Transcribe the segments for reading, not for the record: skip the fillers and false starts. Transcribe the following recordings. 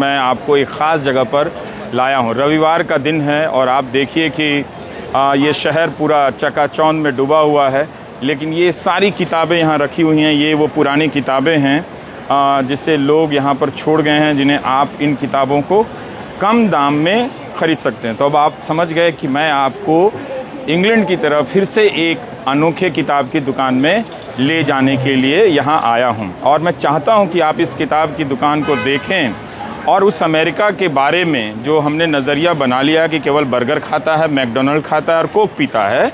मैं आपको एक ख़ास जगह पर लाया हूँ। रविवार का दिन है और आप देखिए कि ये शहर पूरा चकाचौंध में डूबा हुआ है, लेकिन ये सारी किताबें यहाँ रखी हुई हैं। ये वो पुरानी किताबें हैं जिसे लोग यहाँ पर छोड़ गए हैं, जिन्हें आप इन किताबों को कम दाम में ख़रीद सकते हैं। तो अब आप समझ गए कि मैं आपको इंग्लैंड की तरफ फिर से एक अनोखे किताब की दुकान में ले जाने के लिए यहाँ आया हूँ, और मैं चाहता हूँ कि आप इस किताब की दुकान को देखें और उस अमेरिका के बारे में जो हमने नज़रिया बना लिया कि केवल बर्गर खाता है, मैकडोनल्ड खाता है और कोक पीता है,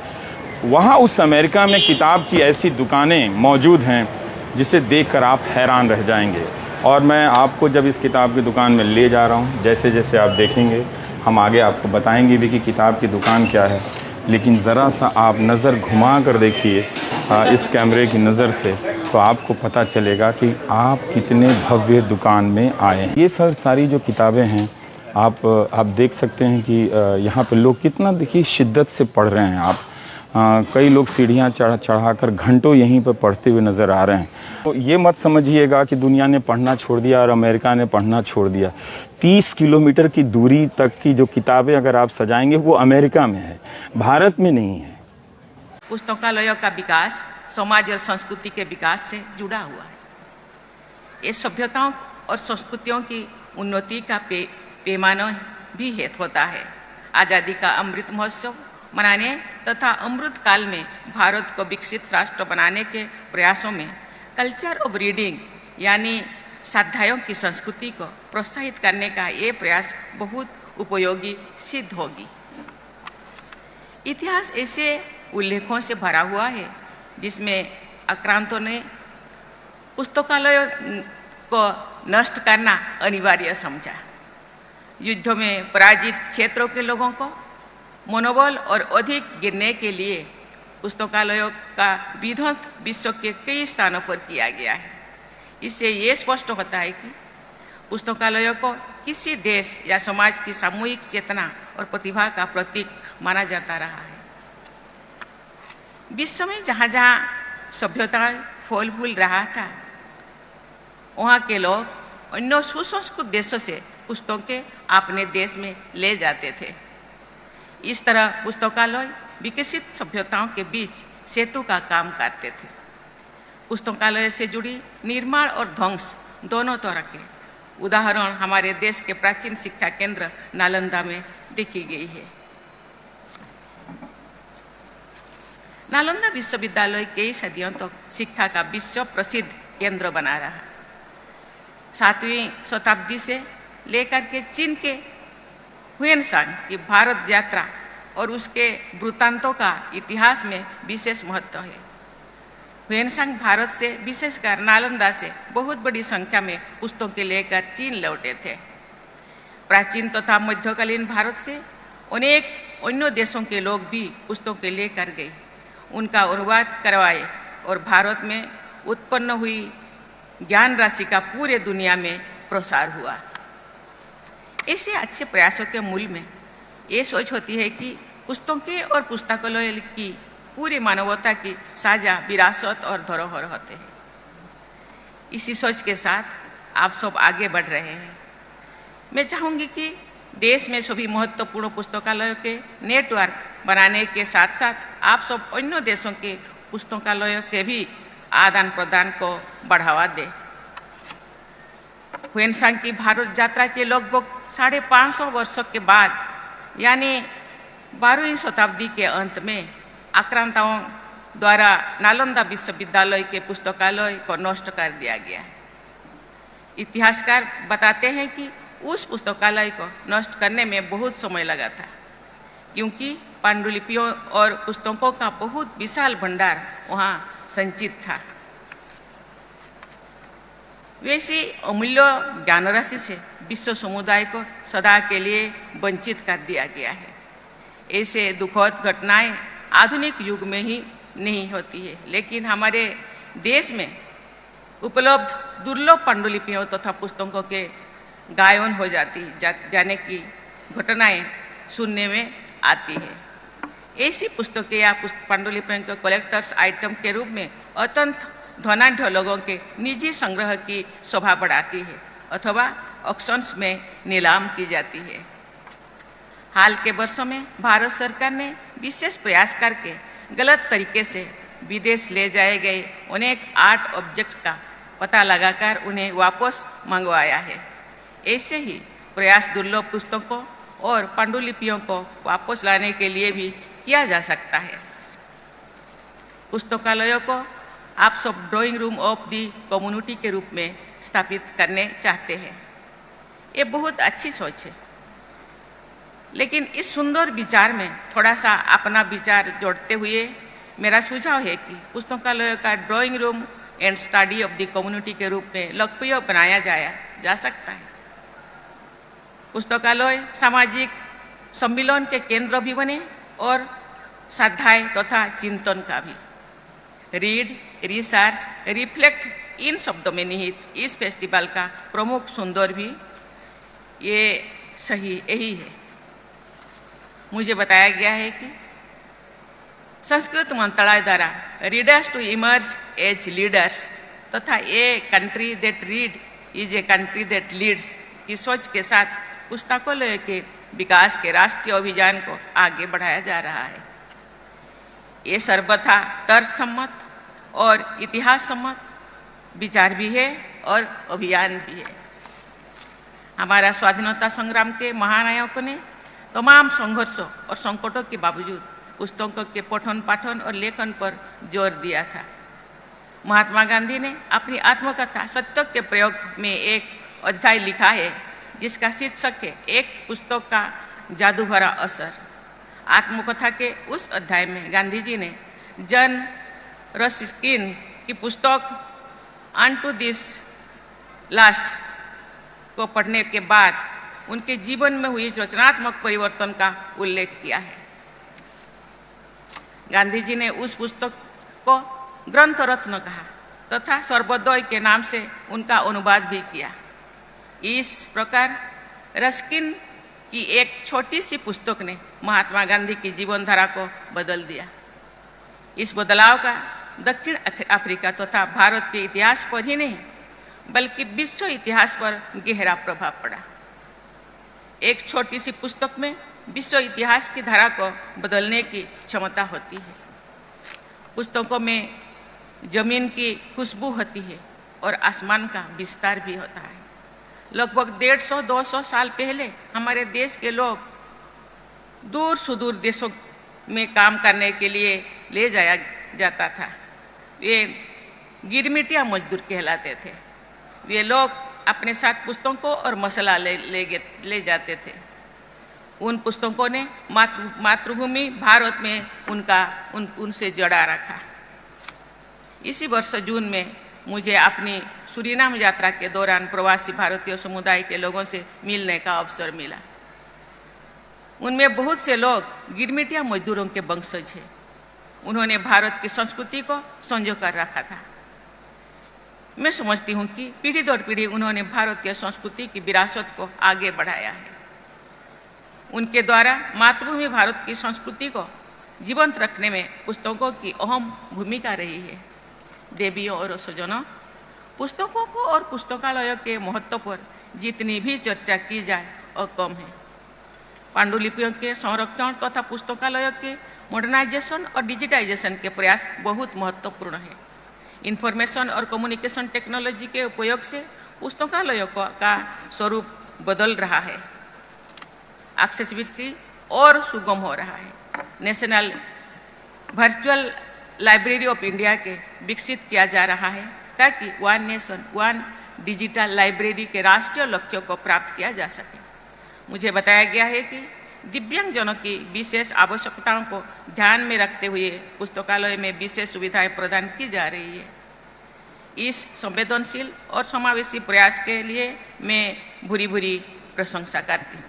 वहाँ उस अमेरिका में किताब की ऐसी दुकानें मौजूद हैं जिसे देखकर आप हैरान रह जाएंगे। और मैं आपको जब इस किताब की दुकान में ले जा रहा हूँ, जैसे जैसे आप देखेंगे हम आगे आपको बताएंगे भी कि किताब की दुकान क्या है, लेकिन ज़रा सा आप नज़र घुमा कर देखिए इस कैमरे की नज़र से, तो आपको पता चलेगा कि आप कितने भव्य दुकान में आए हैं। ये सारी जो किताबें हैं आप देख सकते हैं कि यहाँ पे लोग कितना देखिए शिद्दत से पढ़ रहे हैं। कई लोग सीढ़ियाँ चढ़ाकर घंटों यहीं पर पढ़ते हुए नज़र आ रहे हैं। तो ये मत समझिएगा कि दुनिया ने पढ़ना छोड़ दिया और अमेरिका ने पढ़ना छोड़ दिया। 30 किलोमीटर की दूरी तक की जो किताबें अगर आप सजाएंगे वो अमेरिका में है, भारत में नहीं है। पुस्तकालयों का विकास समाज और संस्कृति के विकास से जुड़ा हुआ है। ये सभ्यताओं और संस्कृतियों की उन्नति का पैमाना भी हेतु होता है। आज़ादी का अमृत महोत्सव मनाने तथा अमृत काल में भारत को विकसित राष्ट्र बनाने के प्रयासों में कल्चर ऑफ रीडिंग यानी स्वाध्यायों की संस्कृति को प्रोत्साहित करने का ये प्रयास बहुत उपयोगी सिद्ध होगी। इतिहास ऐसे उल्लेखों से भरा हुआ है जिसमें आक्रांतों ने पुस्तकालयों को नष्ट करना अनिवार्य समझा। युद्धों में पराजित क्षेत्रों के लोगों को मनोबल और अधिक गिरने के लिए पुस्तकालयों का विध्वंस विश्व के कई स्थानों पर किया गया है। इससे ये स्पष्ट होता है कि पुस्तकालयों को किसी देश या समाज की सामूहिक चेतना और प्रतिभा का प्रतीक माना जाता रहा है। विश्व में जहाँ जहाँ सभ्यता फल फूल रहा था, वहाँ के लोग अन्य सुसंस्कृत देशों से पुस्तकें अपने देश में ले जाते थे। इस तरह पुस्तकालय विकसित सभ्यताओं के बीच सेतु का काम करते थे। पुस्तकालय से जुड़ी निर्माण और ध्वंस दोनों तरह के उदाहरण हमारे देश के प्राचीन शिक्षा केंद्र नालंदा में देखी गई है। नालंदा विश्वविद्यालय कई सदियों तक शिक्षा का विश्व प्रसिद्ध केंद्र बना रहा। 7वीं शताब्दी से लेकर के चीन के हुएनसांग की भारत यात्रा और उसके वृत्तांतों का इतिहास में विशेष महत्व है। हुएनसांग भारत से विशेषकर नालंदा से बहुत बड़ी संख्या में पुस्तकें लेकर चीन लौटे थे। प्राचीन तथा मध्यकालीन भारत से अनेक अन्य देशों के लोग भी पुस्तकें लेकर गए, उनका अनुवाद करवाए और भारत में उत्पन्न हुई ज्ञान राशि का पूरे दुनिया में प्रसार हुआ। ऐसे अच्छे प्रयासों के मूल में ये सोच होती है कि पुस्तकें और पुस्तकालय की पूरी मानवता की साझा विरासत और धरोहर होते हैं। इसी सोच के साथ आप सब आगे बढ़ रहे हैं। मैं चाहूँगी कि देश में सभी महत्वपूर्ण पुस्तकालयों के नेटवर्क बनाने के साथ साथ आप सब अन्य देशों के पुस्तकालयों से भी आदान प्रदान को बढ़ावा दें। हुएनसांग की भारत यात्रा के लगभग 550 वर्षों के बाद यानी 12वीं शताब्दी के अंत में आक्रांताओं द्वारा नालंदा विश्वविद्यालय के पुस्तकालय को नष्ट कर दिया गया। इतिहासकार बताते हैं कि उस पुस्तकालय को नष्ट करने में बहुत समय लगा था, क्योंकि पांडुलिपियों और पुस्तकों का बहुत विशाल भंडार वहाँ संचित था। वैसी अमूल्य ज्ञान राशि से विश्व समुदाय को सदा के लिए वंचित कर दिया गया है। ऐसे दुखद घटनाएं आधुनिक युग में ही नहीं होती है, लेकिन हमारे देश में उपलब्ध दुर्लभ पांडुलिपियों तथा पुस्तकों के गायन हो जाने की घटनाएं सुनने में आती है। ऐसी पुस्तकें या पांडुलिपियों के कलेक्टर्स आइटम के रूप में अत्यंत धनाढ्य लोगों के निजी संग्रह की शोभा बढ़ाती है अथवा ऑक्शंस में नीलाम की जाती है। हाल के वर्षों में भारत सरकार ने विशेष प्रयास करके गलत तरीके से विदेश ले जाए गए अनेक आर्ट ऑब्जेक्ट का पता लगाकर उन्हें वापस मंगवाया है। ऐसे ही प्रयास दुर्लभ पुस्तकों और पांडुलिपियों को वापस लाने के लिए भी किया जा सकता है। पुस्तकालयों को आप सब drawing room of the community के रूप में स्थापित करने चाहते हैं। ये बहुत अच्छी सोच है, लेकिन इस सुंदर विचार में थोड़ा सा अपना विचार जोड़ते हुए मेरा सुझाव है कि पुस्तकालयों का drawing room and study of the community के रूप में लोकप्रिय बनाया जा सकता है। पुस्तकालय सामाजिक सम्मिलन के केंद्र भी बने और स्वाध्याय तथा चिंतन का भी। रीड, रिसर्च, रिफ्लेक्ट इन शब्दों में निहित इस फेस्टिवल का प्रमुख सुंदर भी ये सही यही है। मुझे बताया गया है कि संस्कृत मंत्रालय द्वारा readers to emerge as leaders तथा a country that read is a country that leads की सोच के साथ पुस्तकालय के विकास के राष्ट्रीय अभियान को आगे बढ़ाया जा रहा है। ये सर्वथा तर्कसम्मत और इतिहास सम्मत विचार भी है और अभियान भी है। हमारा स्वाधीनता संग्राम के महानायकों ने तमाम संघर्षों और संकटों के बावजूद पुस्तकों के पठन पाठन और लेखन पर जोर दिया था। महात्मा गांधी ने अपनी आत्मकथा सत्य के प्रयोग में एक अध्याय लिखा है जिसका शीर्षक है एक पुस्तक का जादू भरा असर। आत्मकथा के उस अध्याय में गांधी जी ने जॉन रस्किन की पुस्तक अनटू दिस लास्ट को पढ़ने के बाद उनके जीवन में हुई रचनात्मक परिवर्तन का उल्लेख किया है। गांधी जी ने उस पुस्तक को ग्रंथ रत्न कहा तथा सर्वोदय के नाम से उनका अनुवाद भी किया। इस प्रकार रस्किन की एक छोटी सी पुस्तक ने महात्मा गांधी की जीवन धारा को बदल दिया। इस बदलाव का दक्षिण अफ्रीका तथा भारत के इतिहास पर ही नहीं बल्कि विश्व इतिहास पर गहरा प्रभाव पड़ा। एक छोटी सी पुस्तक में विश्व इतिहास की धारा को बदलने की क्षमता होती है। पुस्तकों में जमीन की खुशबू होती है और आसमान का विस्तार भी होता है। लगभग 150-200 साल पहले हमारे देश के लोग दूर सुदूर देशों में काम करने के लिए ले जाया जाता था। वे गिरमिटिया मजदूर कहलाते थे। वे लोग अपने साथ पुस्तकों और मसाला ले जाते थे। उन पुस्तकों ने मातृभूमि भारत में उनसे जड़ा रखा। इसी वर्ष जून में मुझे अपनी सूरीनाम यात्रा के दौरान प्रवासी भारतीय समुदाय के लोगों से मिलने का अवसर मिला। उनमें बहुत से लोग गिरमिटिया मजदूरों के वंशज हैं। उन्होंने भारत की संस्कृति को संजो कर रखा था। मैं समझती हूँ कि पीढ़ी दर पीढ़ी उन्होंने भारतीय संस्कृति की विरासत को आगे बढ़ाया है। उनके द्वारा मातृभूमि भारत की संस्कृति को जीवंत रखने में पुस्तकों की अहम भूमिका रही है। देवियों और स्वजनों, पुस्तकों को और पुस्तकालयों के महत्व पर जितनी भी चर्चा की जाए और कम है। पांडुलिपियों के संरक्षण तथा पुस्तकालयों के मॉडर्नाइजेशन और डिजिटाइजेशन के प्रयास बहुत महत्वपूर्ण है। इंफॉर्मेशन और कम्युनिकेशन टेक्नोलॉजी के उपयोग से पुस्तकालयों का स्वरूप बदल रहा है। एक्सेसिबिलिटी और सुगम हो रहा है। National virtual library of India के विकसित किया जा रहा है ताकि one nation one digital library के राष्ट्रीय लक्ष्यों को प्राप्त किया जा सके। मुझे बताया गया है कि दिव्यांगजनों की विशेष आवश्यकताओं को ध्यान में रखते हुए पुस्तकालय में विशेष सुविधाएं प्रदान की जा रही है। इस संवेदनशील और समावेशी प्रयास के लिए मैं भूरी भूरी प्रशंसा करती हूँ।